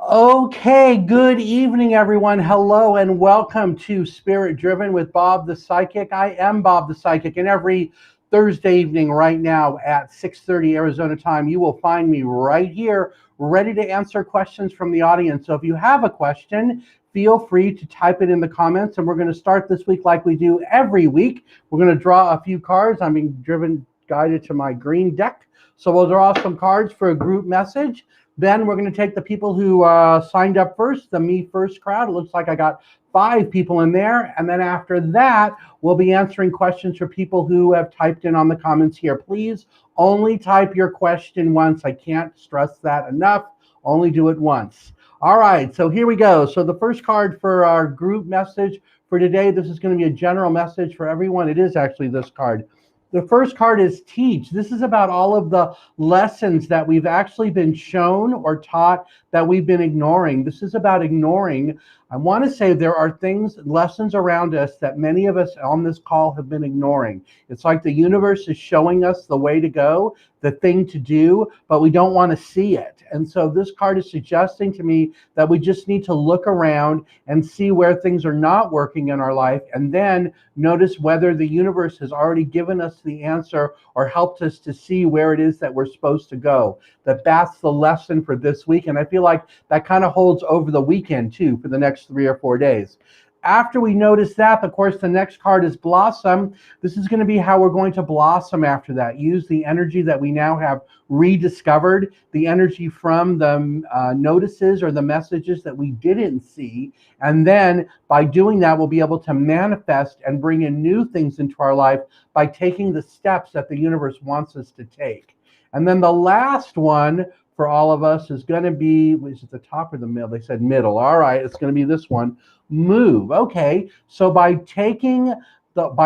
Okay, good evening, everyone. Hello, and welcome to Spirit Driven with Bob the Psychic. I am Bob the Psychic, and every Thursday evening, right now at 6:30 Arizona time, you will find me right here, ready to answer questions from the audience. So if you have a question, feel free to type it in the comments, and we're going to start this week like we do every week. We're going to draw a few cards. I'm being guided to my green deck. So we'll draw some cards for a group message. Then we're going to take the people who signed up first, the Me First crowd. It looks like I got 5 people in there. And then after that, we'll be answering questions for people who have typed in on the comments here. Please only type your question once. I can't stress that enough. Only do it once. All right, so here we go. So the first card for our group message for today, this is going to be a general message for everyone. It is actually this card. The first card is teach. This is about all of the lessons that we've actually been shown or taught that we've been ignoring. This is about ignoring. I want to say there are lessons around us that many of us on this call have been ignoring. It's like the universe is showing us the way to go, the thing to do, but we don't want to see it. And so this card is suggesting to me that we just need to look around and see where things are not working in our life, and then notice whether the universe has already given us the answer or helped us to see where it is that we're supposed to go. That's the lesson for this week. And I feel like that kind of holds over the weekend too, for the next 3 or 4 days. After we notice that, of course, the next card is blossom. This is going to be how we're going to blossom after that. Use the energy that we now have rediscovered, the energy from the notices or the messages that we didn't see. And then by doing that, we'll be able to manifest and bring in new things into our life by taking the steps that the universe wants us to take. And then the last one for all of us is going to be, is it the top or the middle? They said middle. All right, it's going to be this one. Move. Okay, so by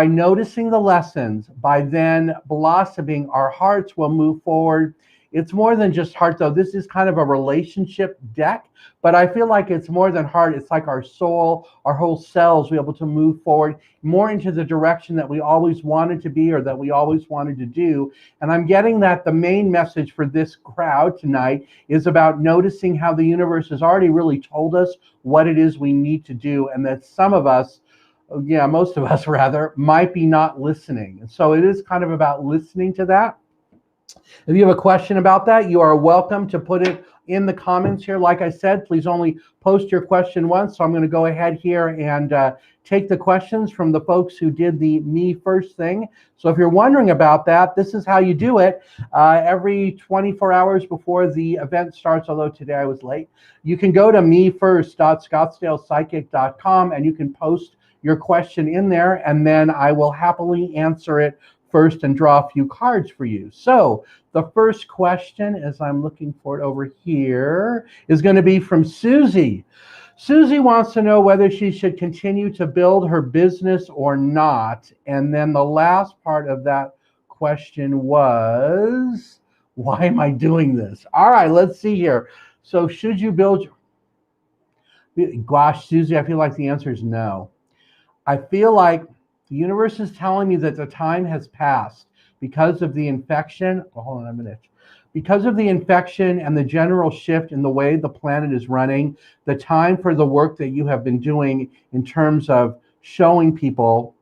noticing the lessons, by then blossoming, our hearts will move forward. It's more than just heart, though. This is kind of a relationship deck, but I feel like it's more than heart. It's like our soul, our whole selves, be able to move forward more into the direction that we always wanted to be or that we always wanted to do. And I'm getting that the main message for this crowd tonight is about noticing how the universe has already really told us what it is we need to do, and that some of us, most of us rather, might be not listening. And so it is kind of about listening to that. If you have a question about that, you are welcome to put it in the comments here. Like I said, please only post your question once. So I'm going to go ahead here and take the questions from the folks who did the Me First thing. So if you're wondering about that, this is how you do it. Every 24 hours before the event starts, although today I was late, you can go to mefirst.scottsdalepsychic.com and you can post your question in there, and then I will happily answer it first and draw a few cards for you. So the first question, as I'm looking for it over here, is going to be from Susie. Susie wants to know whether she should continue to build her business or not. And then the last part of that question was, why am I doing this? All right, let's see here. So should you build Gosh, Susie, I feel like the answer is no. I feel like the universe is telling me that the time has passed because of the infection. Oh, hold on a minute. Because of the infection and the general shift in the way the planet is running, the time for the work that you have been doing in terms of showing people,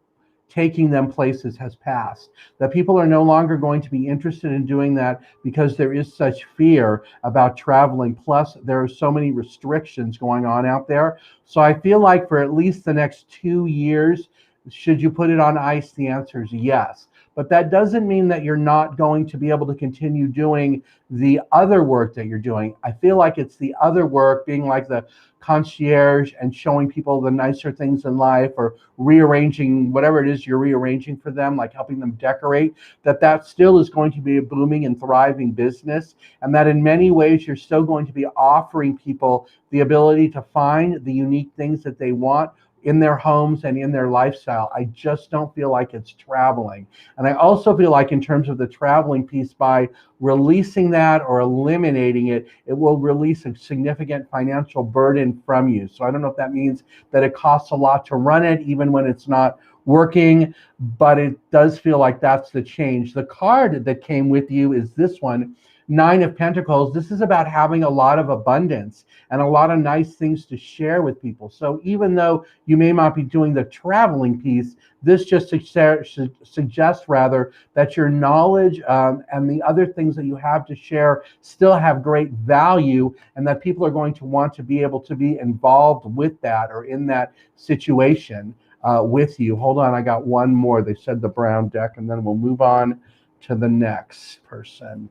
taking them places, has passed. That people are no longer going to be interested in doing that because there is such fear about traveling. Plus, there are so many restrictions going on out there. So I feel like for at least the next 2 years, should you put it on ice? The answer is yes. But that doesn't mean that you're not going to be able to continue doing the other work that you're doing. I feel like it's the other work, being like the concierge and showing people the nicer things in life, or rearranging whatever it is you're rearranging for them, like helping them decorate, that still is going to be a booming and thriving business. And that in many ways, you're still going to be offering people the ability to find the unique things that they want in their homes and in their lifestyle. I just don't feel like it's traveling. And I also feel like in terms of the traveling piece, by releasing that or eliminating it, it will release a significant financial burden from you. So I don't know if that means that it costs a lot to run it, even when it's not working, but it does feel like that's the change. The card that came with you is this one. Nine of Pentacles, this is about having a lot of abundance and a lot of nice things to share with people. So even though you may not be doing the traveling piece, this just suggests rather that your knowledge and the other things that you have to share still have great value, and that people are going to want to be able to be involved with that or in that situation with you. Hold on, I got one more. They said the brown deck, and then we'll move on to the next person.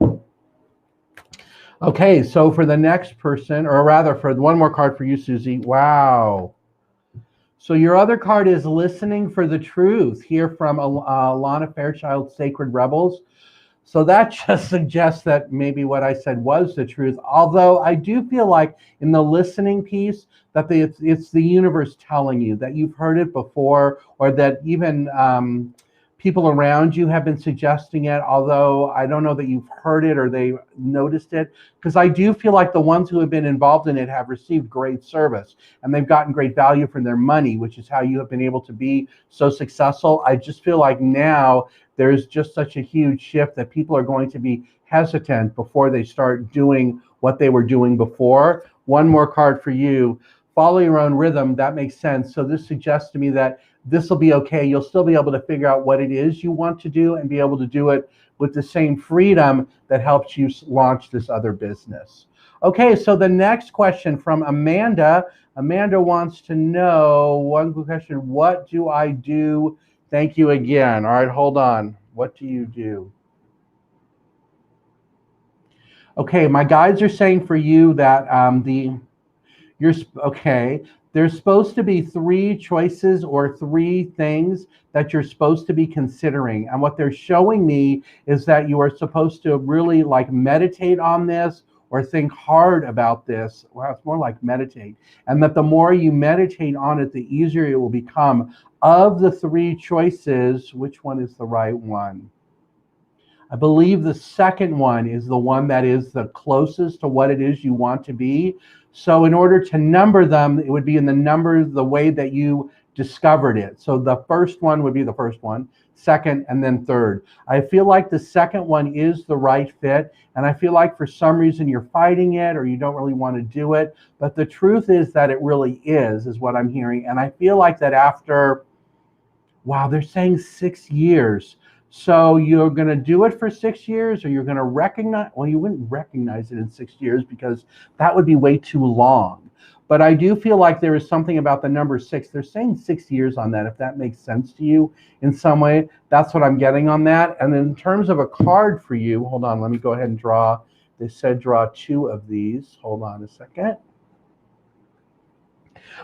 Okay, so for the next person, or rather for one more card for you, Susie. Wow. So your other card is listening for the truth, here from Alana Fairchild, Sacred Rebels. So that just suggests that maybe what I said was the truth. Although I do feel like in the listening piece that it's the universe telling you that you've heard it before, or that even people around you have been suggesting it, although I don't know that you've heard it or they noticed it, because I do feel like the ones who have been involved in it have received great service and they've gotten great value for their money, which is how you have been able to be so successful. I just feel like now there's just such a huge shift that people are going to be hesitant before they start doing what they were doing before. One more card for you. Follow your own rhythm. That makes sense. So this suggests to me that this will be okay. You'll still be able to figure out what it is you want to do and be able to do it with the same freedom that helps you launch this other business. Okay, so the next question from Amanda. Amanda wants to know, one question, what do I do? Thank you again. All right, hold on. What do you do? Okay, my guides are saying for you that there's supposed to be 3 choices or 3 things that you're supposed to be considering. And what they're showing me is that you are supposed to really like meditate on this or think hard about this. Well, it's more like meditate. And that the more you meditate on it, the easier it will become. Of the 3 choices, which one is the right one? I believe the second one is the one that is the closest to what it is you want to be. So in order to number them, it would be in the number, the way that you discovered it. So the first one would be the first one, second, and then third. I feel like the second one is the right fit. And I feel like for some reason you're fighting it or you don't really want to do it. But the truth is that it really is what I'm hearing. And I feel like that after, wow, they're saying 6 years. So you're going to do it for 6 years, or you're going to recognize, well, you wouldn't recognize it in 6 years because that would be way too long. But I do feel like there is something about the number 6. They're saying 6 years on that, if that makes sense to you in some way. That's what I'm getting on that. And in terms of a card for you, hold on, let me go ahead and draw. They said draw 2 of these. Hold on a second.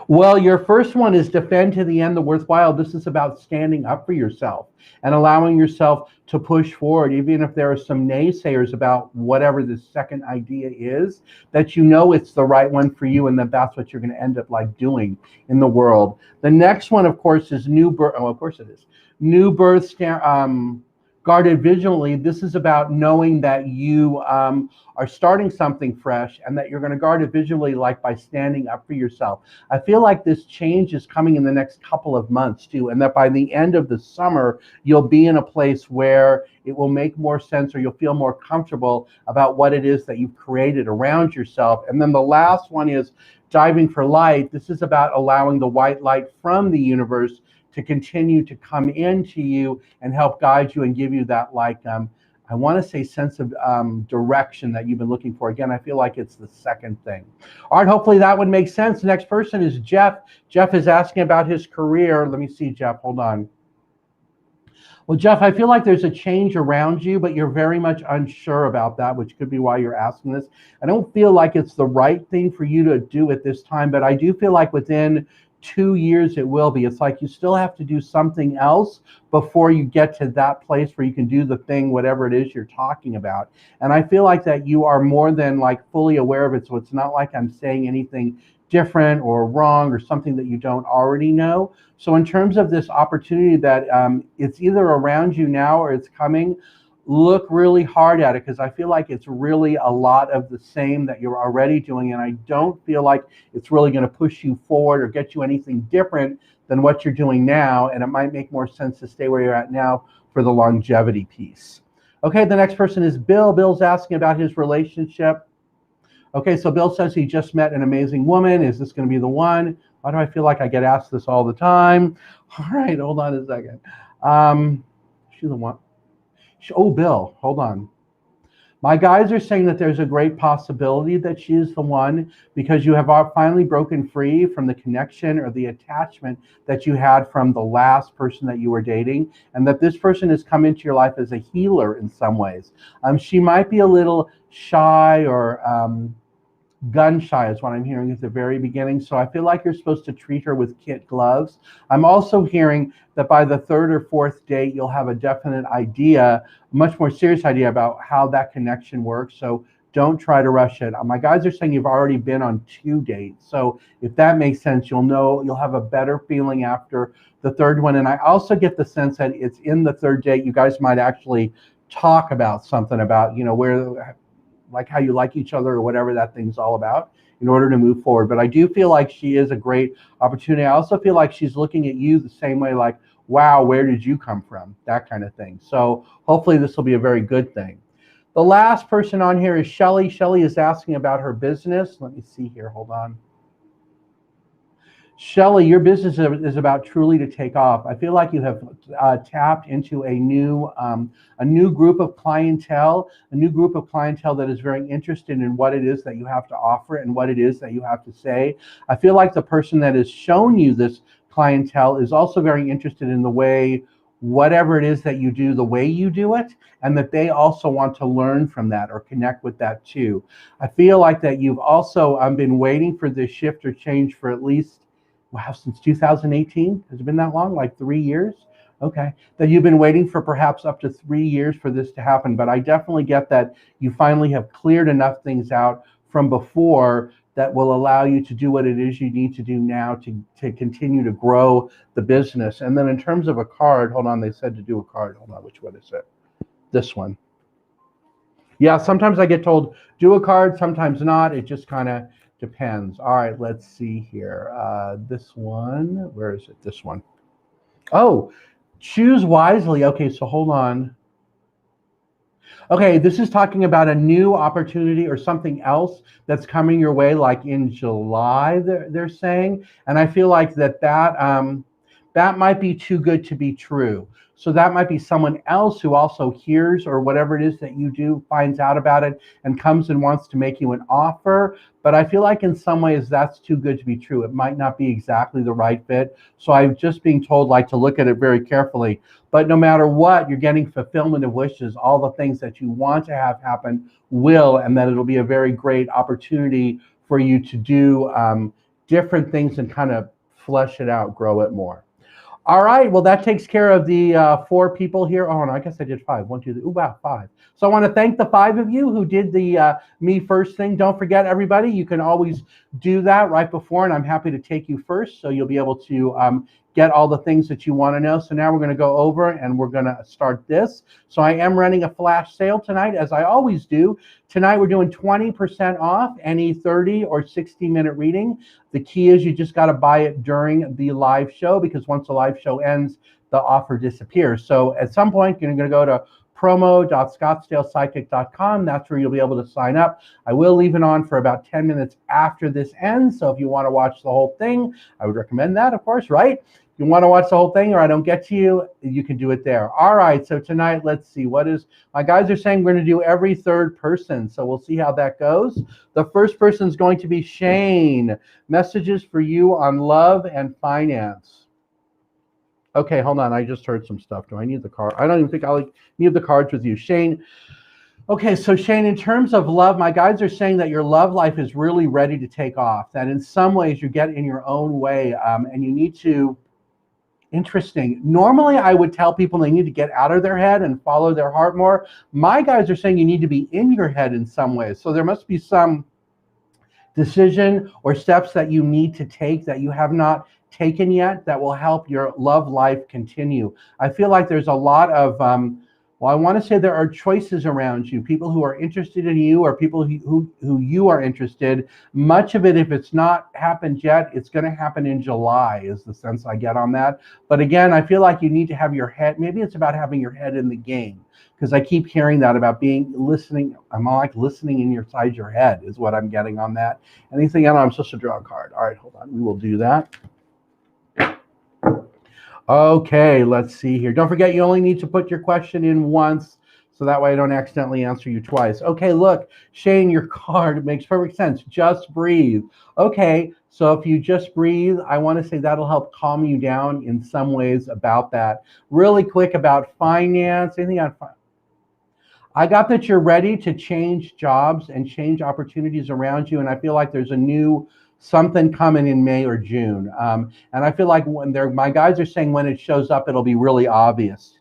Well, your first one is defend to the end the worthwhile. This is about standing up for yourself and allowing yourself to push forward, even if there are some naysayers about whatever the second idea is, that you know it's the right one for you and that that's what you're going to end up like doing in the world. The next one, of course, is new birth. Oh, of course it is. New birth, guarded vigilantly. This is about knowing that you are starting something fresh and that you're going to guard it visually, like by standing up for yourself. I feel like this change is coming in the next couple of months too, and that by the end of the summer, you'll be in a place where it will make more sense, or you'll feel more comfortable about what it is that you've created around yourself. And then the last one is diving for light. This is about allowing the white light from the universe to continue to come into you and help guide you and give you that, like, I want to say sense of direction that you've been looking for. Again, I feel like it's the second thing. All right, hopefully that would make sense. The next person is Jeff. Jeff is asking about his career. Let me see, Jeff, hold on. Well, Jeff, I feel like there's a change around you, but you're very much unsure about that, which could be why you're asking this. I don't feel like it's the right thing for you to do at this time, but I do feel like within 2 years it will be. It's like you still have to do something else before you get to that place where you can do the thing, whatever it is you're talking about. And I feel like that you are more than like fully aware of it. So it's not like I'm saying anything different or wrong or something that you don't already know. So in terms of this opportunity that it's either around you now or it's coming, look really hard at it, because I feel like it's really a lot of the same that you're already doing, and I don't feel like it's really going to push you forward or get you anything different than what you're doing now, and it might make more sense to stay where you're at now for the longevity piece. Okay, the next person is Bill. Bill's asking about his relationship. Okay, so Bill says he just met an amazing woman. Is this going to be the one? Why do I feel like I get asked this all the time? All right, hold on a second. She's the one. Oh, Bill, hold on. My guys are saying that there's a great possibility that she is the one because you have finally broken free from the connection or the attachment that you had from the last person that you were dating, and that this person has come into your life as a healer in some ways. She might be a little shy or gun shy is what I'm hearing at the very beginning. So I feel like you're supposed to treat her with kid gloves. I'm also hearing that by the third or fourth date, you'll have a definite idea, a much more serious idea about how that connection works. So don't try to rush it. My guys are saying you've already been on 2 dates. So if that makes sense, you'll have a better feeling after the third one. And I also get the sense that it's in the third date, you guys might actually talk about something about, where, like how you like each other or whatever that thing's all about in order to move forward. But I do feel like she is a great opportunity. I also feel like she's looking at you the same way, like, wow, where did you come from? That kind of thing. So hopefully this will be a very good thing. The last person on here is Shelly. Shelly is asking about her business. Let me see here. Hold on. Shelly, your business is about truly to take off. I feel like you have tapped into a new group of clientele, that is very interested in what it is that you have to offer and what it is that you have to say. I feel like the person that has shown you this clientele is also very interested in the way, whatever it is that you do, the way you do it, and that they also want to learn from that or connect with that too. I feel like that you've also been waiting for this shift or change for at least, wow, since 2018? Has it been that long? Like 3 years? Okay. That you've been waiting for perhaps up to 3 years for this to happen. But I definitely get that you finally have cleared enough things out from before that will allow you to do what it is you need to do now to continue to grow the business. And then in terms of a card, hold on, they said to do a card. Hold on, which one is it? This one. Yeah, sometimes I get told do a card, sometimes not. It just kind of depends. All right, let's see here. This one, where is it? This one. Oh, choose wisely. Okay, so hold on. Okay, this is talking about a new opportunity or something else that's coming your way, like in July, they're saying. And I feel like that might be too good to be true. So that might be someone else who also hears or whatever it is that you do, finds out about it and comes and wants to make you an offer. But I feel like in some ways that's too good to be true. It might not be exactly the right fit. So I'm just being told like to look at it very carefully. But no matter what, you're getting fulfillment of wishes. All the things that you want to have happen will, and that it'll be a very great opportunity for you to do different things and kind of flesh it out, grow it more. All right, well, that takes care of the 4 people here. Oh, no, I guess I did 5. 1, 2, 3. Ooh, wow, 5. So I want to thank the 5 of you who did the me first thing. Don't forget, everybody, you can always do that right before, and I'm happy to take you first, so you'll be able to get all the things that you want to know. So now we're going to go over and we're going to start this. So I am running a flash sale tonight, as I always do. Tonight we're doing 20% off any 30 or 60-minute reading. The key is you just got to buy it during the live show, because once the live show ends, the offer disappears. So at some point, you're going to go to promo.scottsdalepsychic.com. That's where you'll be able to sign up. I will leave it on for about 10 minutes after this ends. So if you want to watch the whole thing, I would recommend that, of course, right? If you want to watch the whole thing or I don't get to you, you can do it there. All right, so tonight, let's see. My guys are saying we're going to do every third person, so we'll see how that goes. The first person is going to be Shane. Messages for you on love and finance. Okay, hold on. I just heard some stuff. Do I need the card? I don't even think I'll need the cards with you. Shane. Okay, so Shane, in terms of love, my guys are saying that your love life is really ready to take off. That in some ways you get in your own way and you need to... Interesting. Normally, I would tell people they need to get out of their head and follow their heart more. My guys are saying you need to be in your head in some ways. So there must be some decision or steps that you need to take that you have not taken yet that will help your love life continue. I feel like there's a lot of Well, I want to say there are choices around you, people who are interested in you or people who you are interested. Much of it, if it's not happened yet, it's going to happen in July, is the sense I get on that. But again, I feel like you need to have your head, maybe it's about having your head in the game, because I keep hearing that about being listening. I'm like listening in inside your head is what I'm getting on that. Anything else? I'm supposed to draw a card. All right, hold on. We will do that. Okay, let's see here. Don't forget, you only need to put your question in once, so that way I don't accidentally answer you twice. Okay, look, Shane, your card makes perfect sense. Just breathe. Okay, so if you just breathe, I want to say that'll help calm you down in some ways about that. Really quick about finance, anything on finance? I got that you're ready to change jobs and change opportunities around you, and I feel like there's a new something coming in May or June. And I feel like when my guys are saying when it shows up, it'll be really obvious.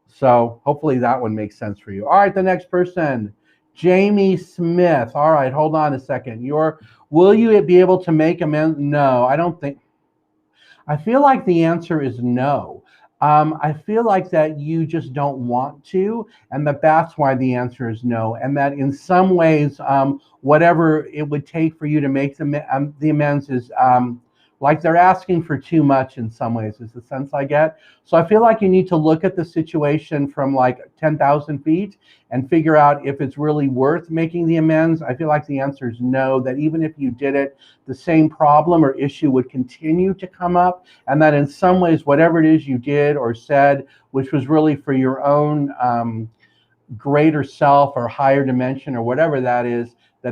So hopefully that one makes sense for you. All right, the next person, Jamie Smith. All right, hold on a second. Will you be able to make amends? No, I don't think. I feel like the answer is no. I feel like that you just don't want to, and that's why the answer is no. And that in some ways, whatever it would take for you to make the amends is like they're asking for too much in some ways, is the sense I get. So I feel like you need to look at the situation from like 10,000 feet and figure out if it's really worth making the amends. I feel like the answer is no, that even if you did it, the same problem or issue would continue to come up, and that in some ways, whatever it is you did or said, which was really for your own greater self or higher dimension or whatever that is,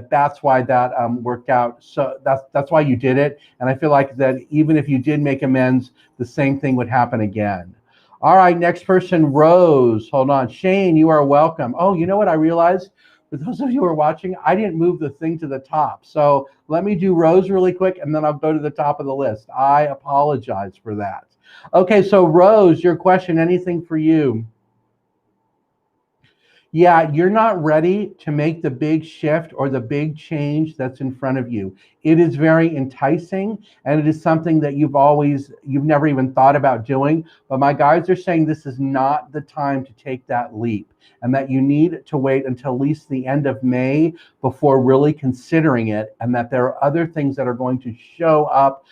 that's why that worked out. So that's why you did it. And I feel like that even if you did make amends, the same thing would happen again. All right, next person, Rose. Hold on. Shane, you are welcome. Oh, you know what I realized? For those of you who are watching, I didn't move the thing to the top. So let me do Rose really quick, and then I'll go to the top of the list. I apologize for that. Okay, so Rose, your question, anything for you? Yeah, you're not ready to make the big shift or the big change that's in front of you. It is very enticing, and it is something that you've never even thought about doing. But my guides are saying this is not the time to take that leap, and that you need to wait until at least the end of May before really considering it, and that there are other things that are going to show up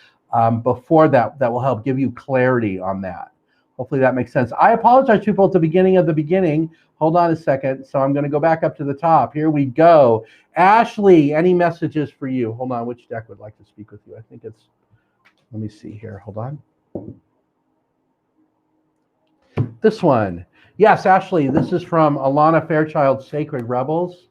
before that will help give you clarity on that. Hopefully that makes sense. I apologize, people, at the beginning of the beginning. Hold on a second. So I'm going to go back up to the top. Here we go. Ashley, any messages for you? Hold on. Which deck would like to speak with you? I think it's, let me see here. Hold on. This one. Yes, Ashley, this is from Alana Fairchild, Sacred Rebels.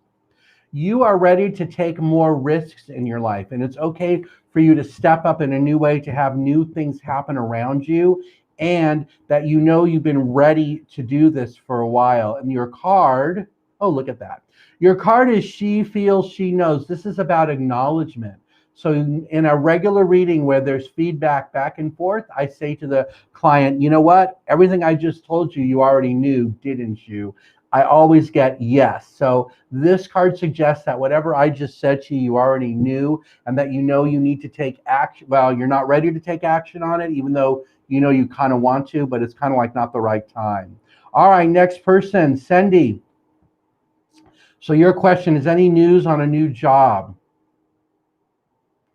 You are ready to take more risks in your life, and it's okay for you to step up in a new way, to have new things happen around you, and that you know you've been ready to do this for a while. And your card, oh, look at that. Your card is She Feels, She Knows. This is about acknowledgement. So in a regular reading where there's feedback back and forth, I say to the client, you know what? Everything I just told you, you already knew, didn't you? I always get yes. So this card suggests that whatever I just said to you, you already knew, and that you know you need to take action. Well, you're not ready to take action on it, even though you know you kind of want to, but it's kind of like not the right time. All right, next person, Cindy. So your question is, any news on a new job?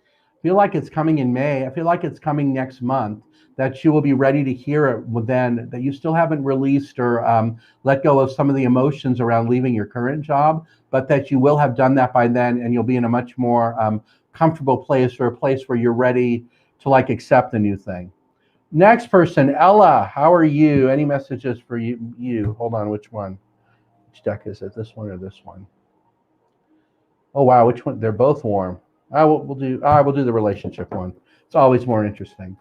I feel like it's coming in May. I feel like it's coming next month, that you will be ready to hear it then, that you still haven't released or let go of some of the emotions around leaving your current job, but that you will have done that by then, and you'll be in a much more comfortable place, or a place where you're ready to like accept the new thing. Next person, Ella, how are you? Any messages for you? Hold on, which one? Which deck is it? This one or this one? Oh wow, which one? They're both warm. We'll do the relationship one. It's always more interesting.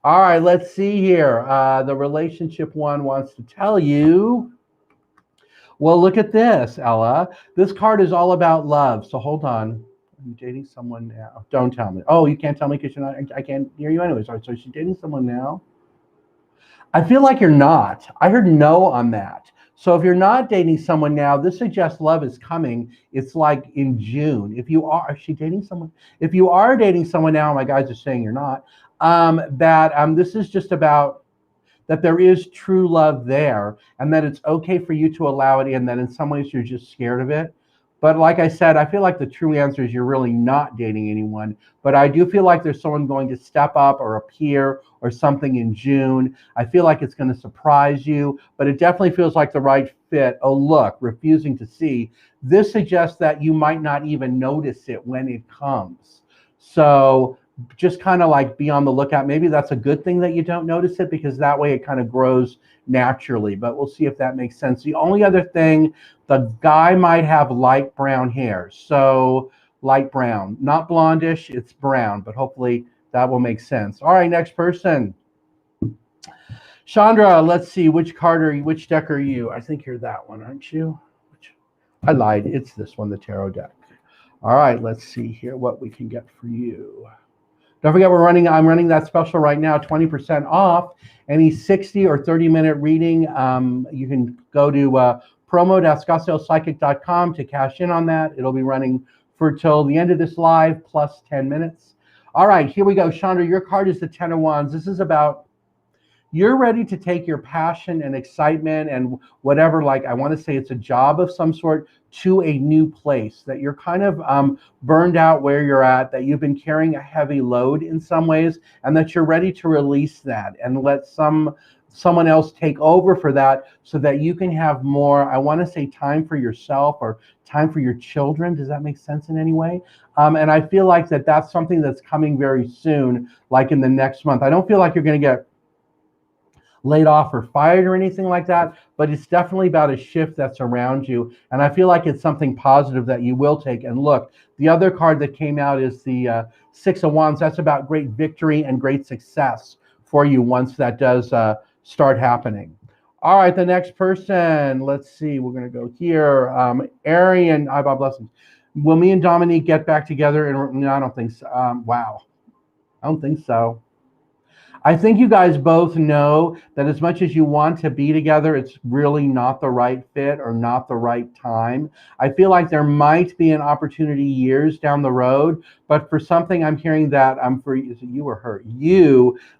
All right, let's see here. The relationship one wants to tell you. Well, look at this, Ella. This card is all about love. So hold on. I'm dating someone now. Don't tell me. Oh, you can't tell me because you're not. I can't hear you anyways. All right, so she's dating someone now. I feel like you're not. I heard no on that. So if you're not dating someone now, this suggests love is coming. It's like in June. Is she dating someone? If you are dating someone now, my guys are saying you're not. This is just about, that there is true love there, and that it's okay for you to allow it in, that in some ways you're just scared of it. But like I said, I feel like the true answer is you're really not dating anyone. But I do feel like there's someone going to step up or appear or something in June. I feel like it's going to surprise you, but it definitely feels like the right fit. Oh, look, refusing to see. This suggests that you might not even notice it when it comes. So just kind of like be on the lookout. Maybe that's a good thing that you don't notice it, because that way it kind of grows naturally. But we'll see if that makes sense. The only other thing, the guy might have light brown hair. So light brown, not blondish, it's brown, but hopefully that will make sense. All right, next person. Chandra, let's see, which deck are you? I think you're that one, aren't you? I lied, it's this one, the tarot deck. All right, let's see here what we can get for you. Don't forget, I'm running that special right now, 20% off. Any 60 or 30-minute reading, you can go to promo.scottsdalepsychic.com to cash in on that. It'll be running for till the end of this live, plus 10 minutes. All right, here we go. Chandra, your card is the 10 of Wands. This is about you're ready to take your passion and excitement and whatever, like I want to say it's a job of some sort, to a new place, that you're kind of burned out where you're at, that you've been carrying a heavy load in some ways, and that you're ready to release that and let someone else take over for that, so that you can have more, I want to say, time for yourself or time for your children. Does that make sense in any way? And I feel like that's something that's coming very soon, like in the next month. I don't feel like you're going to get laid off or fired or anything like that, but it's definitely about a shift that's around you. And I feel like it's something positive that you will take. And look, the other card that came out is the 6 of Wands. That's about great victory and great success for you once that does start happening. All right, the next person, let's see, we're going to go here. Arian, Bob blessings. Will me and Dominique get back together? No, I don't think so. Wow. I don't think so. I think you guys both know that as much as you want to be together, it's really not the right fit or not the right time. I feel like there might be an opportunity years down the road, but for something I'm hearing that for you or her,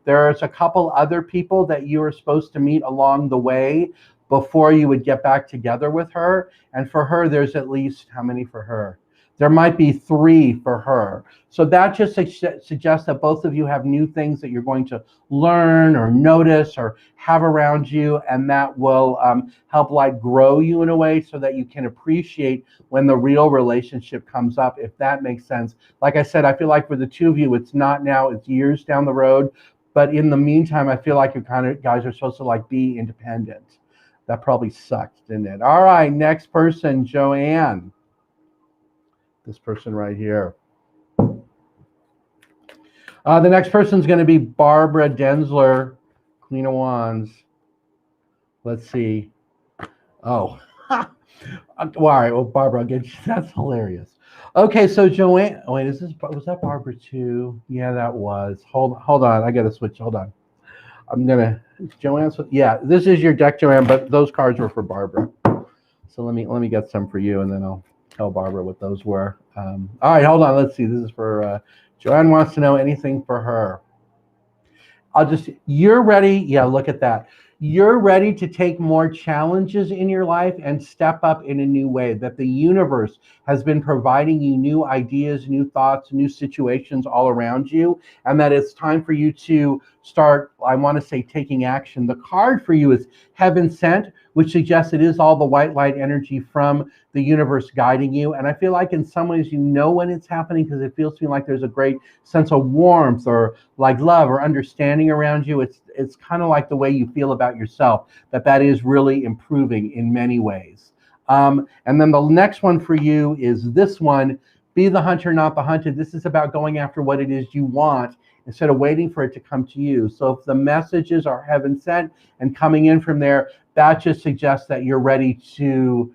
there's a couple other people that you are supposed to meet along the way before you would get back together with her. And for her, there's at least, how many for her? There might be 3 for her. So that just suggests that both of you have new things that you're going to learn or notice or have around you, and that will help like grow you in a way so that you can appreciate when the real relationship comes up, if that makes sense. Like I said, I feel like for the 2 of you, it's not now, it's years down the road. But in the meantime, I feel like you guys are supposed to like be independent. That probably sucked, didn't it? All right, next person, Joanne. This person right here. The next person is going to be Barbara Densler, Queen of Wands. Let's see. Oh, all right. Well, Barbara, I'll get you. That's hilarious. Okay, so Joanne. Oh, wait, was that Barbara too? Yeah, that was. Hold on. I got to switch. Hold on. Joanne. Yeah, this is your deck, Joanne, but those cards were for Barbara. So let me get some for you, and then I'll tell Barbara what those were. All right, hold on. Let's see. This is for Joanne wants to know anything for her. You're ready. Yeah, look at that. You're ready to take more challenges in your life and step up in a new way, that the universe has been providing you new ideas, new thoughts, new situations all around you, and that it's time for you to start, I want to say, taking action. The card for you is Heaven Sent, which suggests it is all the white light energy from the universe guiding you. And I feel like in some ways you know when it's happening, because it feels to me like there's a great sense of warmth or like love or understanding around you. It's kind of like the way you feel about yourself, that is really improving in many ways. And then the next one for you is this one, Be the Hunter, Not the Hunted. This is about going after what it is you want instead of waiting for it to come to you. So if the messages are heaven sent and coming in from there, that just suggests that you're ready to,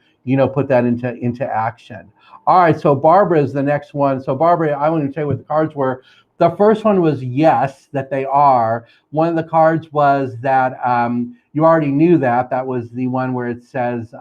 put that into action. All right, so Barbara is the next one. So Barbara, I want to tell you what the cards were. The first one was yes, that they are. One of the cards was that you already knew that. That was the one where it says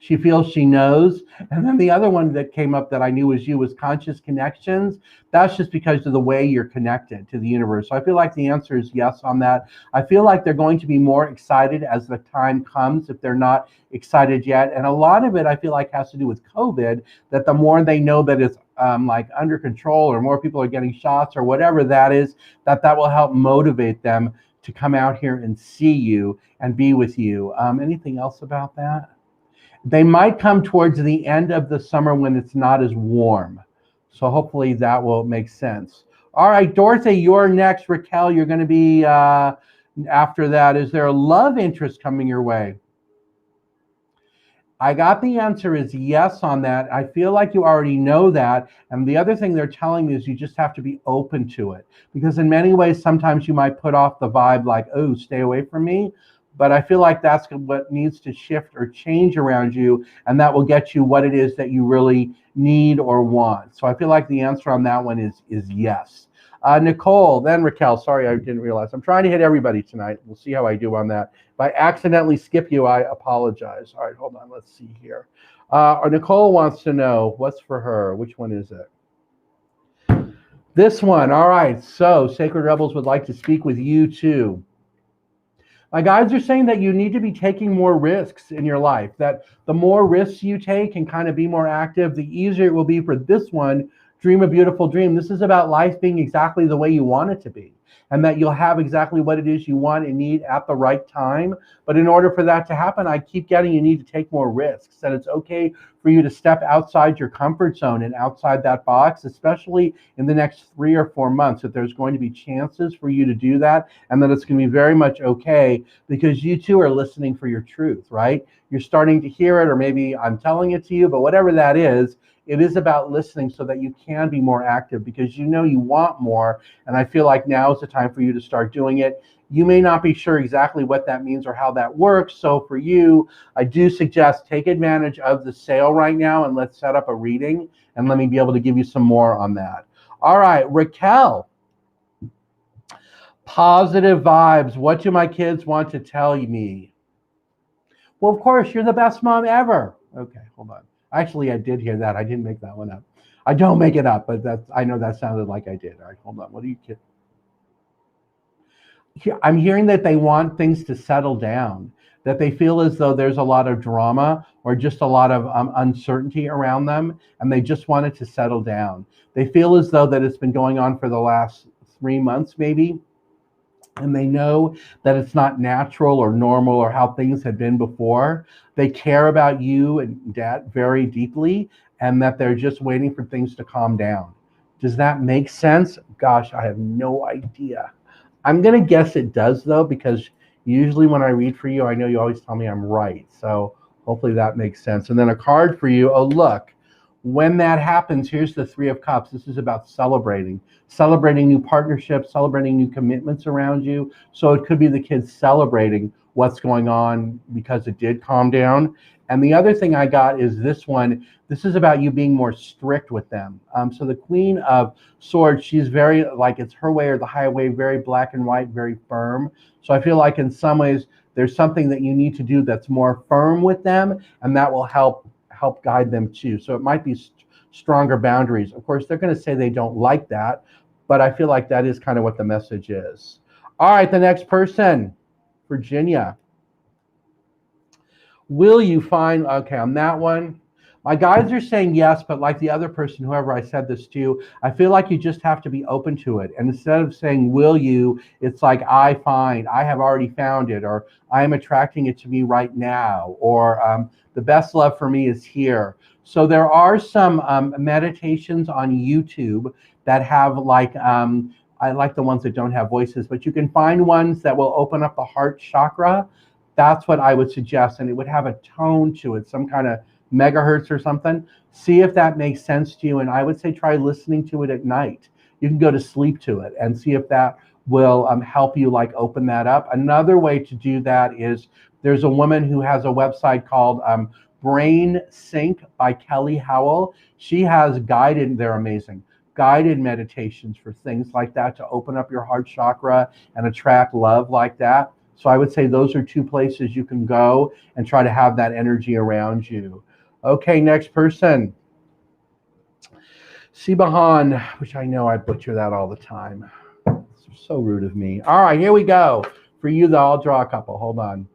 She feels she knows. And then the other one that came up that I knew was you was conscious connections. That's just because of the way you're connected to the universe. So I feel like the answer is yes on that. I feel like they're going to be more excited as the time comes if they're not excited yet. And a lot of it I feel like has to do with COVID, that the more they know that it's like under control, or more people are getting shots or whatever that is, that will help motivate them to come out here and see you and be with you. Anything else about that? They might come towards the end of the summer when it's not as warm. So hopefully that will make sense. All right, Dorothy, you're next. Raquel, you're going to be after that. Is there a love interest coming your way? I got the answer is yes on that. I feel like you already know that. And the other thing they're telling me is you just have to be open to it. Because in many ways, sometimes you might put off the vibe like, oh, stay away from me. But I feel like that's what needs to shift or change around you. And that will get you what it is that you really need or want. So I feel like the answer on that one is yes. Nicole, then Raquel. Sorry, I didn't realize. I'm trying to hit everybody tonight. We'll see how I do on that. If I accidentally skip you, I apologize. All right, hold on. Let's see here. Nicole wants to know what's for her. Which one is it? This one. All right. So Sacred Rebels would like to speak with you too. My guides are saying that you need to be taking more risks in your life, that the more risks you take and kind of be more active, the easier it will be for this one. Dream a beautiful dream. This is about life being exactly the way you want it to be, and that you'll have exactly what it is you want and need at the right time. But in order for that to happen, I keep getting you need to take more risks, that it's okay for you to step outside your comfort zone and outside that box, especially in the next 3 or 4 months, that there's going to be chances for you to do that, and that it's going to be very much okay, because you too are listening for your truth, right? You're starting to hear it, or maybe I'm telling it to you, but whatever that is, it is about listening so that you can be more active, because you know you want more. And I feel like now is the time for you to start doing it. You may not be sure exactly what that means or how that works. So for you, I do suggest take advantage of the sale right now, and let's set up a reading, and let me be able to give you some more on that. All right, Raquel. Positive vibes. What do my kids want to tell me? Well, of course, you're the best mom ever. Okay, hold on. Actually, I did hear that. I didn't make that one up. I don't make it up, but I know that sounded like I did. All right, hold on. What are you kidding? I'm hearing that they want things to settle down, that they feel as though there's a lot of drama or just a lot of uncertainty around them, and they just want it to settle down. They feel as though that it's been going on for the last 3 months, maybe, and they know that it's not natural or normal or how things had been before. They care about you and Dad very deeply, and that they're just waiting for things to calm down. Does that make sense? Gosh, I have no idea. I'm going to guess it does, though, because usually when I read for you, I know you always tell me I'm right. So hopefully that makes sense. And then a card for you. Oh, look. When that happens, here's the Three of Cups. This is about celebrating new partnerships, celebrating new commitments around you. So it could be the kids celebrating what's going on because it did calm down. And the other thing I got is this one. This is about you being more strict with them. So the Queen of Swords, she's very, like, it's her way or the highway, very black and white, very firm. So I feel like in some ways there's something that you need to do that's more firm with them, and that will help guide them too. So it might be stronger boundaries. Of course, they're going to say they don't like that, but I feel like that is kind of what the message is. All right, the next person, Virginia. Will you find, okay, on that one, my guides are saying yes, but like the other person, whoever I said this to, I feel like you just have to be open to it. And instead of saying, will you, it's like, I have already found it, or I am attracting it to me right now, or the best love for me is here. So there are some meditations on YouTube that have I like the ones that don't have voices, but you can find ones that will open up the heart chakra. That's what I would suggest. And it would have a tone to it, some kind of megahertz or something. See if that makes sense to you. And I would say try listening to it at night. You can go to sleep to it and see if that will help you open that up. Another way to do that is there's a woman who has a website called Brain Sync by Kelly Howell. She has they're amazing, guided meditations for things like that to open up your heart chakra and attract love like that. So I would say those are two places you can go and try to have that energy around you. Okay, next person. Sibahan, which I know I butcher that all the time. It's so rude of me. All right, here we go. For you, though, I'll draw a couple. Hold on.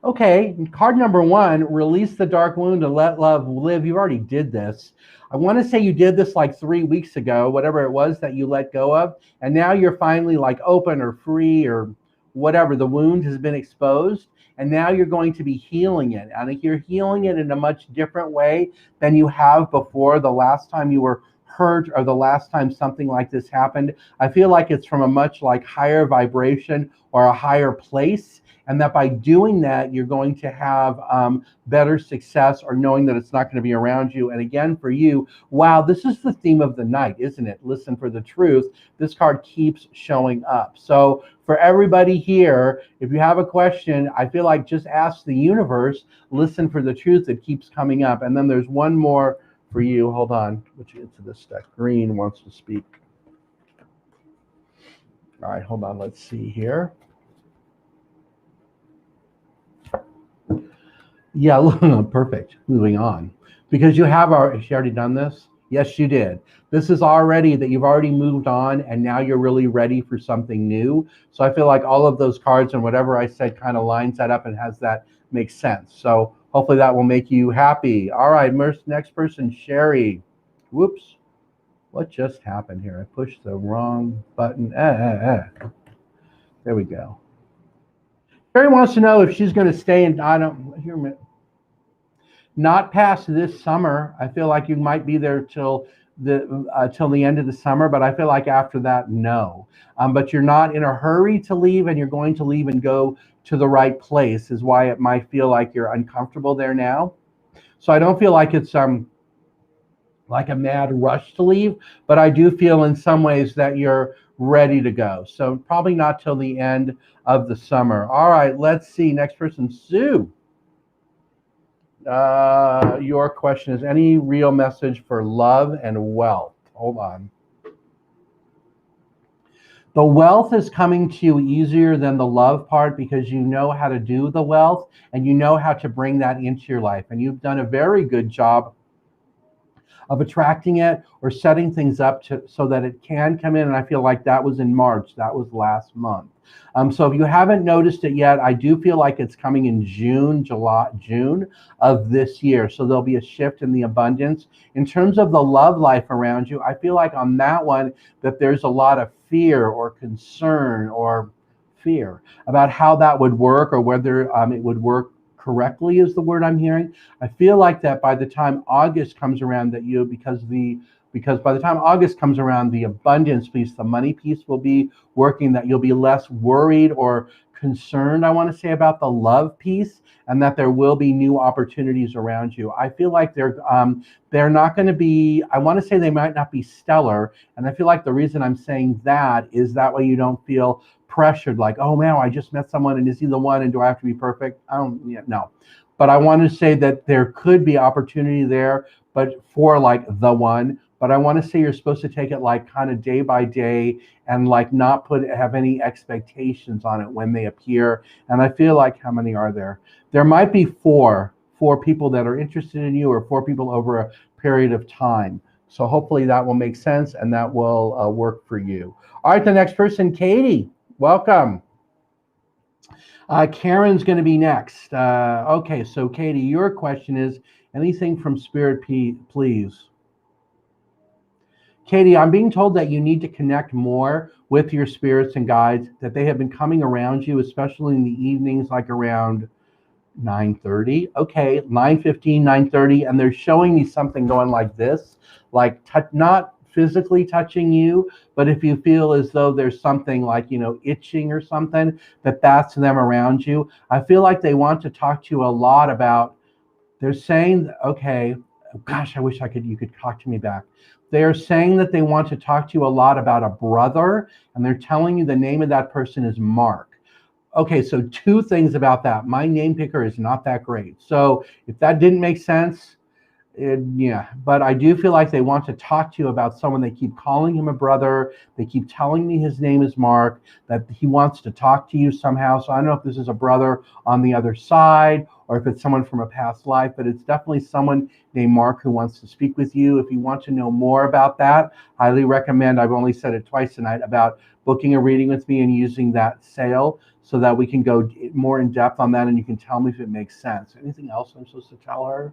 Okay, card number one, release the dark wound and let love live. You already did this. I want to say you did this like 3 weeks ago, whatever it was that you let go of. And now you're finally like open or free or whatever. The wound has been exposed. And now you're going to be healing it. And you're healing it in a much different way than you have before. The last time you were hurt or the last time something like this happened, I feel like it's from a much like higher vibration or a higher place. And that by doing that, you're going to have better success, or knowing that it's not going to be around you. And again, for you, wow, this is the theme of the night, isn't it? Listen for the truth. This card keeps showing up. So for everybody here, if you have a question, I feel like just ask the universe, listen for the truth that keeps coming up. And then there's one more for you. Hold on, which into this deck. Green wants to speak. All right, hold on. Let's see here. Yeah, perfect. Moving on. Because you have she already done this? Yes, you did. This is already that you've already moved on and now you're really ready for something new. So I feel like all of those cards and whatever I said kind of lines that up and has that make sense. So hopefully that will make you happy. All right, next person, Sherry. Whoops. What just happened here? I pushed the wrong button. There we go. Sherry wants to know if she's going to stay in, not past this summer. I feel like you might be there till the end of the summer, but I feel like after that, no. But you're not in a hurry to leave, and you're going to leave and go to the right place is why it might feel like you're uncomfortable there now. So I don't feel like it's like a mad rush to leave, but I do feel in some ways that you're ready to go. So probably not till the end of the summer. All right, let's see. Next person, Sue. Your question is, any real message for love and wealth? Hold on. The wealth is coming to you easier than the love part because you know how to do the wealth and you know how to bring that into your life. And you've done a very good job of attracting it or setting things up so that it can come in. And I feel like that was in March. That was last month. So if you haven't noticed it yet, I do feel like it's coming in June of this year. So there'll be a shift in the abundance. In terms of the love life around you, I feel like on that one that there's a lot of fear or concern or fear about how that would work or whether it would work correctly is the word I'm hearing. I feel like that by the time August comes around because by the time August comes around, the abundance piece, the money piece will be working, that you'll be less worried or concerned, I want to say, about the love piece, and that there will be new opportunities around you. I feel like they're not going to be, I want to say they might not be stellar, and I feel like the reason I'm saying that is that way you don't feel pressured, like, oh man, I just met someone and is he the one and do I have to be perfect? No. But I want to say that there could be opportunity there, but for like the one. But I want to say you're supposed to take it like kind of day by day and like not have any expectations on it when they appear. And I feel like, how many are there? There might be four people that are interested in you, or 4 people over a period of time. So hopefully that will make sense and that will work for you. All right, the next person, Katie, welcome. Karen's going to be next. Okay, so Katie, your question is, anything from Spirit, please? Katie, I'm being told that you need to connect more with your spirits and guides, that they have been coming around you, especially in the evenings, like around 9:30. Okay, 9:15, 9:30, and they're showing me something going like this, like not physically touching you, but if you feel as though there's something like, itching or something, that's them around you. I feel like they want to talk to you a lot about, they're saying, okay, gosh, I wish you could talk to me back. They're saying that they want to talk to you a lot about a brother, and they're telling you the name of that person is Mark. Okay, so 2 things about that. My name picker is not that great. So if that didn't make sense, Yeah, but I do feel like they want to talk to you about someone. They keep calling him a brother. They keep telling me his name is Mark, that he wants to talk to you somehow. So I don't know if this is a brother on the other side or if it's someone from a past life, but it's definitely someone named Mark who wants to speak with you. If you want to know more about that, highly recommend, I've only said it twice tonight, about booking a reading with me and using that sale so that we can go more in depth on that and you can tell me if it makes sense. Anything else I'm supposed to tell her?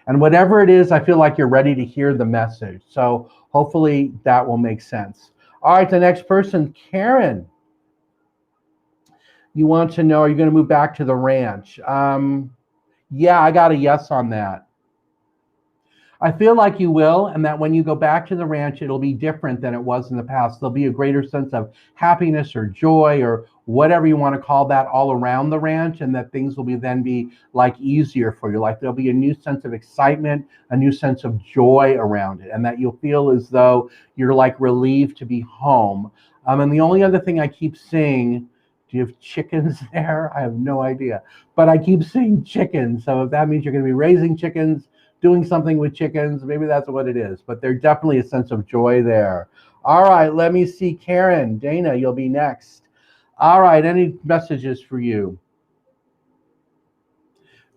And whatever it is, I feel like you're ready to hear the message. So hopefully that will make sense. All right, the next person, Karen. You want to know, are you going to move back to the ranch? Yeah, I got a yes on that. I feel like you will, and that when you go back to the ranch, it'll be different than it was in the past. There'll be a greater sense of happiness or joy or whatever you want to call that all around the ranch, and that things will be like easier for you. Like there'll be a new sense of excitement, a new sense of joy around it, and that you'll feel as though you're like relieved to be home. And the only other thing I keep seeing, do you have chickens there? I have no idea, but I keep seeing chickens. So if that means you're going to be raising chickens, doing something with chickens, maybe that's what it is, but there's definitely a sense of joy there. All right, let me see Karen. Dana, you'll be next. All right, any messages for you?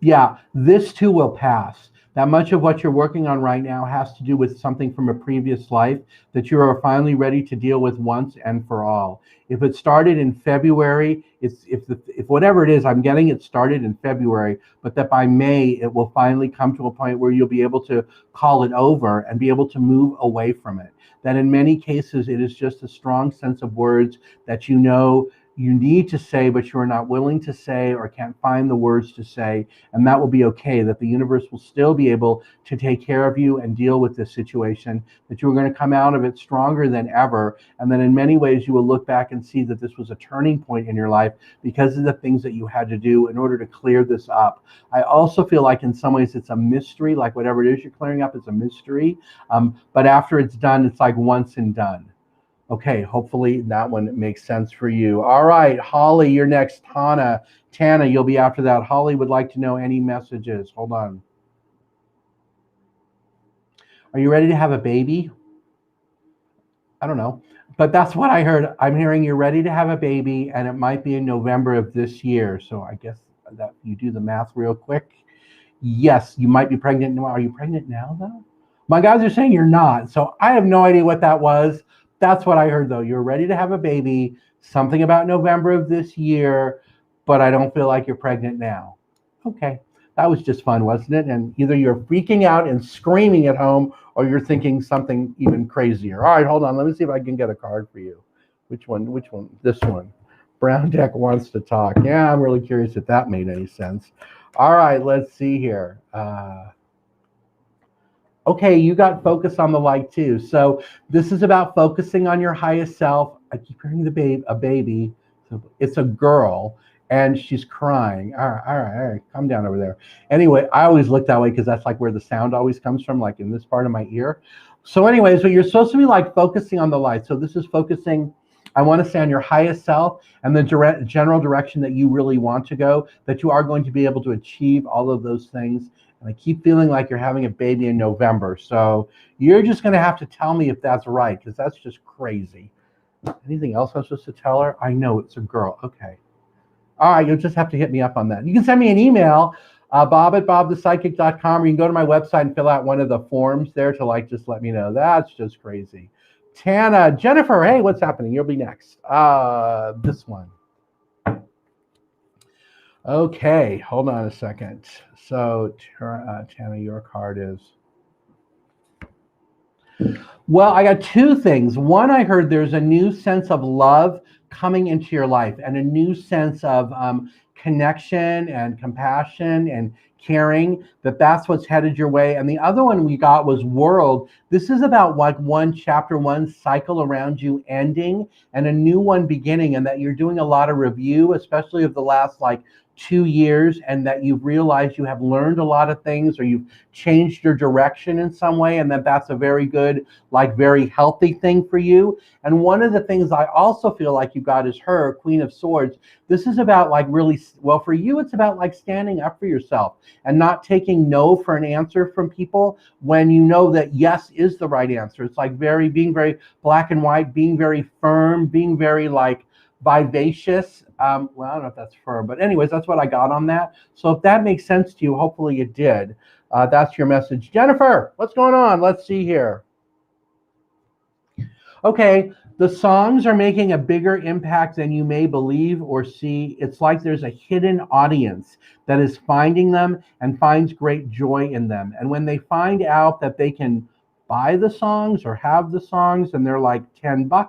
Yeah, this too will pass. That much of what you're working on right now has to do with something from a previous life that you are finally ready to deal with once and for all. If it started in February, if whatever it is, I'm getting it started in February, but that by May it will finally come to a point where you'll be able to call it over and be able to move away from it. That in many cases it is just a strong sense of words that you know you need to say, but you are not willing to say or can't find the words to say, and that will be okay, that the universe will still be able to take care of you and deal with this situation, that you're going to come out of it stronger than ever, and then in many ways you will look back and see that this was a turning point in your life because of the things that you had to do in order to clear this up. I also feel like in some ways it's a mystery, like whatever it is you're clearing up is a mystery, but after it's done, it's like once and done. Okay, hopefully that one makes sense for you. All right, Holly, you're next. Tana, you'll be after that. Holly would like to know any messages. Hold on. Are you ready to have a baby? I don't know, but that's what I heard. I'm hearing you're ready to have a baby, and it might be in November of this year. So I guess that you do the math real quick. Yes, you might be pregnant now. Are you pregnant now, though? My guys are saying you're not. So I have no idea what that was. That's what I heard, though. You're ready to have a baby, something about November of this year, but I don't feel like you're pregnant now. Okay. That was just fun, wasn't it? And either you're freaking out and screaming at home or you're thinking something even crazier. All right, hold on. Let me see if I can get a card for you. Which one? Which one? This one. Brown deck wants to talk. Yeah, I'm really curious if that made any sense. All right, let's see here. Okay, you got focus on the light too. So this is about focusing on your highest self. I keep hearing a baby. So it's a girl, and she's crying. All right, calm down over there. Anyway, I always look that way because that's like where the sound always comes from, like in this part of my ear. So anyway, so you're supposed to be like focusing on the light. So this is focusing, I want to say, on your highest self and the general direction that you really want to go, that you are going to be able to achieve all of those things. And I keep feeling like you're having a baby in November. So you're just going to have to tell me if that's right, because that's just crazy. Anything else I'm supposed to tell her? I know it's a girl. Okay. All right. You'll just have to hit me up on that. You can send me an email, bob@bobthepsychic.com, or you can go to my website and fill out one of the forms there to like just let me know. That's just crazy. Tana, Jennifer, hey, what's happening? You'll be next. This one. Okay, hold on a second. So, Tana, your card is. Well, I got two things. One, I heard there's a new sense of love coming into your life and a new sense of connection and compassion and caring, that's what's headed your way. And the other one we got was world. This is about like chapter one cycle around you ending and a new one beginning, and that you're doing a lot of review, especially of the last like 2 years, and that you've realized you have learned a lot of things or you've changed your direction in some way, and that's a very good, like very healthy thing for you. And one of the things I also feel like you got is her, Queen of Swords. This is about like really well, for you, it's about like standing up for yourself and not taking no for an answer from people when you know that yes is the right answer. It's like being very black and white, being very firm, being very like vivacious. Well, I don't know if that's firm, but anyways, that's what I got on that. So if that makes sense to you, hopefully it did. That's your message. Jennifer, what's going on? Let's see here. Okay, the songs are making a bigger impact than you may believe or see. It's like there's a hidden audience that is finding them and finds great joy in them. And when they find out that they can buy the songs or have the songs and they're like $10,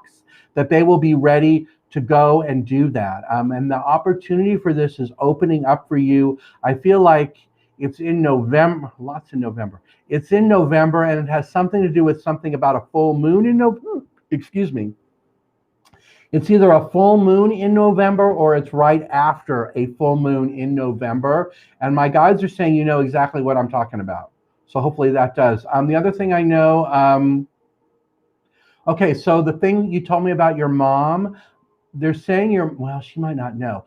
that they will be ready to go and do that. And the opportunity for this is opening up for you. I feel like it's in November, lots in November. It's in November, and it has something to do with something about a full moon in November. Excuse me. It's either a full moon in November or it's right after a full moon in November. And my guides are saying you know exactly what I'm talking about. So hopefully that does. The other thing I know, okay, so the thing you told me about your mom, they're saying well, she might not know.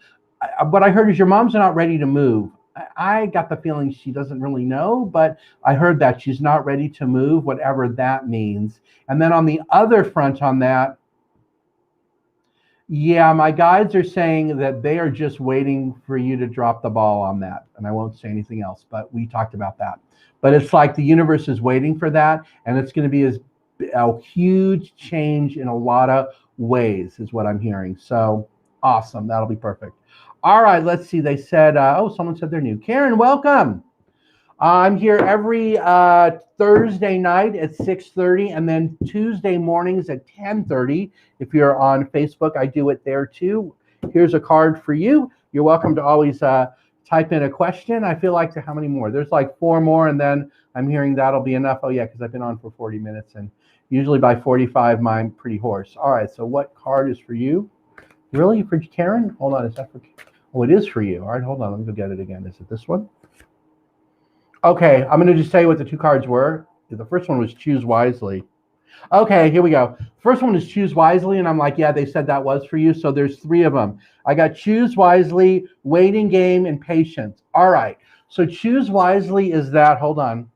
What I heard is your mom's not ready to move. I got the feeling she doesn't really know, but I heard that she's not ready to move, whatever that means. And then on the other front on that, yeah, my guides are saying that they are just waiting for you to drop the ball on that. And I won't say anything else, but we talked about that. But it's like the universe is waiting for that, and it's going to be a huge change in a lot of ways is what I'm hearing. So awesome. That'll be perfect. All right, let's see. They said, someone said they're new. Karen, welcome. I'm here every Thursday night at 6:30 and then Tuesday mornings at 10:30. If you're on Facebook, I do it there too. Here's a card for you. You're welcome to always type in a question. I feel like how many more? There's like 4 more, and then I'm hearing that'll be enough. Oh yeah, because I've been on for 40 minutes, and usually by 45, I'm pretty hoarse. All right, so what card is for you? Really, for Karen? Hold on, is that for? Oh, it is for you. All right, hold on. Let me go get it again. Is it this one? Okay, I'm going to just tell you what the 2 cards were. The first one was choose wisely. Okay, here we go. First one is choose wisely, and I'm like, yeah, they said that was for you. So there's 3 of them. I got choose wisely, waiting game, and patience. All right, so choose wisely is that, hold on.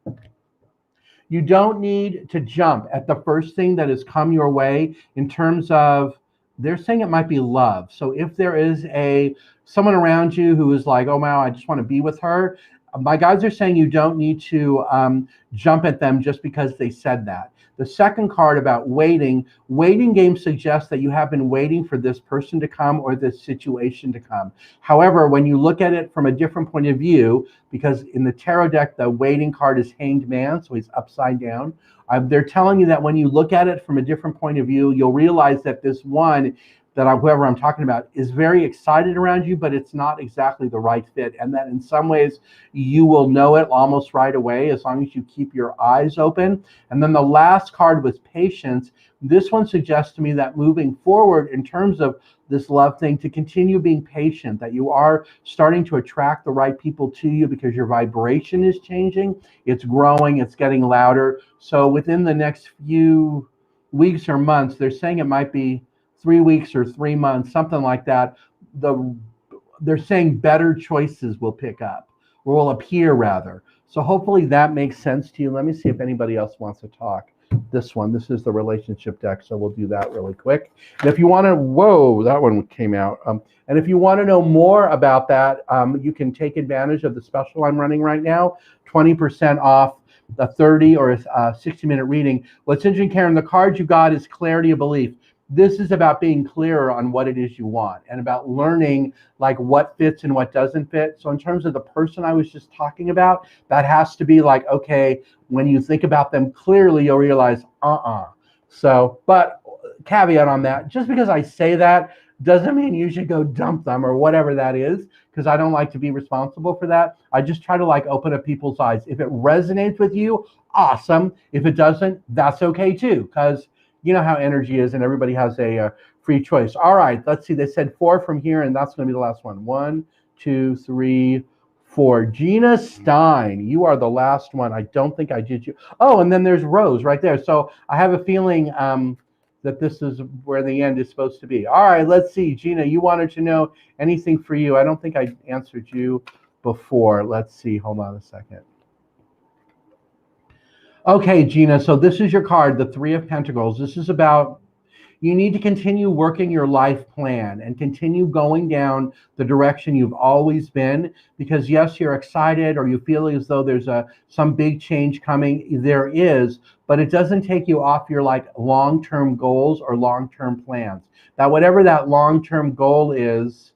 You don't need to jump at the first thing that has come your way in terms of, they're saying it might be love. So if there is someone around you who is like, oh wow, I just want to be with her, my guides are saying you don't need to jump at them just because they said that. The second card about waiting game suggests that you have been waiting for this person to come or this situation to come. However, when you look at it from a different point of view, because in the tarot deck, the waiting card is Hanged Man, so he's upside down. They're telling you that when you look at it from a different point of view, you'll realize that this one, whoever I'm talking about, is very excited around you, but it's not exactly the right fit. And that in some ways you will know it almost right away as long as you keep your eyes open. And then the last card was patience. This one suggests to me that moving forward in terms of this love thing, to continue being patient, that you are starting to attract the right people to you because your vibration is changing. It's growing, it's getting louder. So within the next few weeks or months, they're saying it might be 3 weeks or 3 months, something like that. They're saying better choices will pick up, or will appear rather. So hopefully that makes sense to you. Let me see if anybody else wants to talk. This is the relationship deck, so we'll do that really quick. And if you want to, whoa, that one came out. And if you want to know more about that, you can take advantage of the special I'm running right now, 20% off a 30 or a 60-minute reading. What's interesting, Karen, the card you got is clarity of belief. This is about being clearer on what it is you want and about learning like what fits and what doesn't fit. So in terms of the person I was just talking about, that has to be like, okay, when you think about them clearly, you'll realize, So, but caveat on that, just because I say that doesn't mean you should go dump them or whatever that is, because I don't like to be responsible for that. I just try to like open up people's eyes. If it resonates with you, awesome. If it doesn't, that's okay too, because you know how energy is and everybody has a free choice. All right, let's see. They said 4 from here, and that's going to be the last one. 1, 2, 3, 4. Gina Stein, you are the last one. I don't think I did you. Oh, and then there's Rose right there. So I have a feeling that that this is where the end is supposed to be. All right, let's see. Gina, you wanted to know anything for you. I don't think I answered you before. Let's see. Hold on a second. Okay, Gina, so this is your card, the Three of Pentacles. This is about you need to continue working your life plan and continue going down the direction you've always been, because yes, you're excited or you feel as though there's some big change coming. There is, but it doesn't take you off your like long-term goals or long-term plans. Now, whatever that long-term goal is,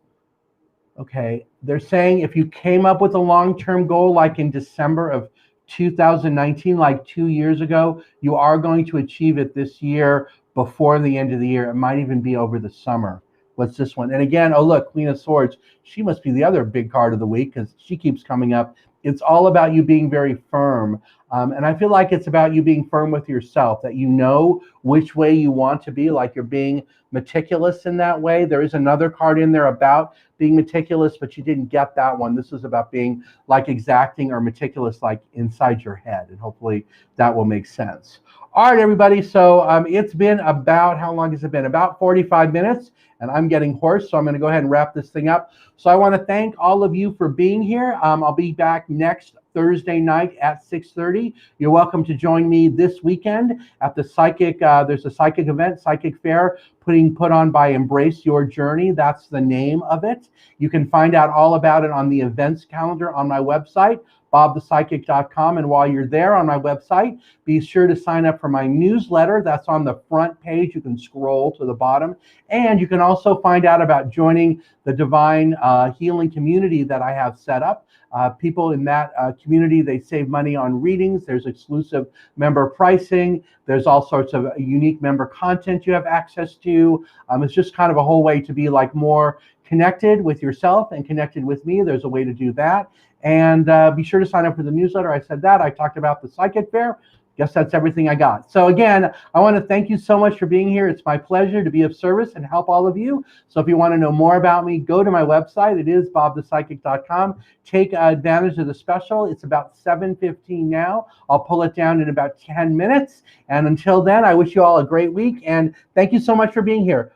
okay, they're saying if you came up with a long-term goal like in December of 2019, like 2 years ago, you are going to achieve it this year before the end of the year. It might even be over the summer. What's this one? And again, oh look, Queen of Swords. She must be the other big card of the week because she keeps coming up. It's all about you being very firm. And I feel like it's about you being firm with yourself, that you know which way you want to be, like you're being meticulous in that way. There is another card in there about being meticulous, but you didn't get that one. This is about being like exacting or meticulous, like inside your head. And hopefully that will make sense. All right, everybody. So it's been about, how long has it been? About 45 minutes. And I'm getting hoarse, so I'm going to go ahead and wrap this thing up. So I want to thank all of you for being here. I'll be back next Thursday night at 6:30. You're welcome to join me this weekend at the Psychic. There's a psychic event, Psychic Fair, put on by Embrace Your Journey. That's the name of it. You can find out all about it on the events calendar on my website, bobthepsychic.com. And while you're there on my website, be sure to sign up for my newsletter. That's on the front page. You can scroll to the bottom. And you can also find out about joining the Divine Healing community that I have set up. People in that community, they save money on readings. There's exclusive member pricing. There's all sorts of unique member content you have access to. It's just kind of a whole way to be like more connected with yourself and connected with me. There's a way to do that. And be sure to sign up for the newsletter. I said that. I talked about the Psychic Fair. Guess that's everything I got. So again, I want to thank you so much for being here. It's my pleasure to be of service and help all of you. So if you want to know more about me, go to my website. It is bobthepsychic.com. Take advantage of the special. It's about $7.15 now. I'll pull it down in about 10 minutes. And until then, I wish you all a great week. And thank you so much for being here.